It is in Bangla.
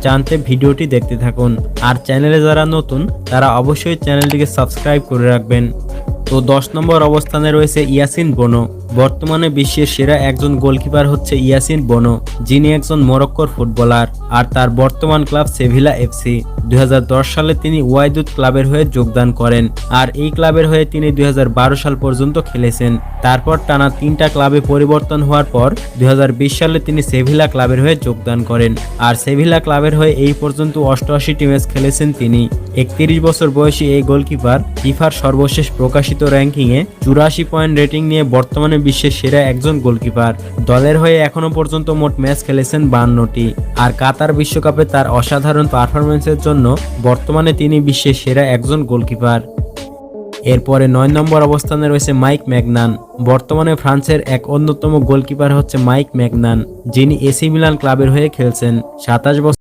জানতে ভিডিওটি দেখতে থাকুন। আর চ্যানেলে যারা নতুন তারা অবশ্যই চ্যানেলটিকে সাবস্ক্রাইব করে রাখবেন। তো 10 নম্বর অবস্থানে রয়েছে ইয়াসিন বোনো। বর্তমানে বিশ্বের সেরা একজন গোলকিপার হচ্ছে ইয়াসিন বোনো, যিনি একজন মরক্কোর ফুটবলার আর তার বর্তমান ক্লাব সেভিলা এফসি। 2010 সালে তিনি ওয়াইদুদ ক্লাবের হয়ে যোগদান করেন আর এই ক্লাবের হয়ে তিনি 2012 সাল পর্যন্ত খেলেছেন। তারপর টানা 3টা ক্লাবে পরিবর্তন হওয়ার পর 2020 সালে তিনি সেভিলা ক্লাবের হয়ে যোগদান করেন আর সেভিলা ক্লাবের হয়ে এই পর্যন্ত 88টি ম্যাচ খেলেছেন তিনি। 31 বছর বয়সী এই গোলকিপার ফিফার সর্বশেষ প্রকাশিত র্যাঙ্কিংয়ে 84 পয়েন্ট রেটিং নিয়ে বর্তমানে বিশ্বের সেরা একজন গোলকিপার। দলের হয়ে এখনো পর্যন্ত মোট ম্যাচ খেলেছেন 52টি আর কাতার বিশ্বকাপে তার অসাধারণ পারফরম্যান্সের জন্য বর্তমানে তিনি বিশ্বের সেরা একজন গোলকিপার। এরপরে 9 নম্বর অবস্থানে রয়েছে মাইক ম্যাগনান। বর্তমানে ফ্রান্সের এক অন্যতম গোলকিপার হচ্ছে মাইক ম্যাগনান, যিনি এসি মিলান ক্লাবের হয়ে খেলছেন। 27 বছর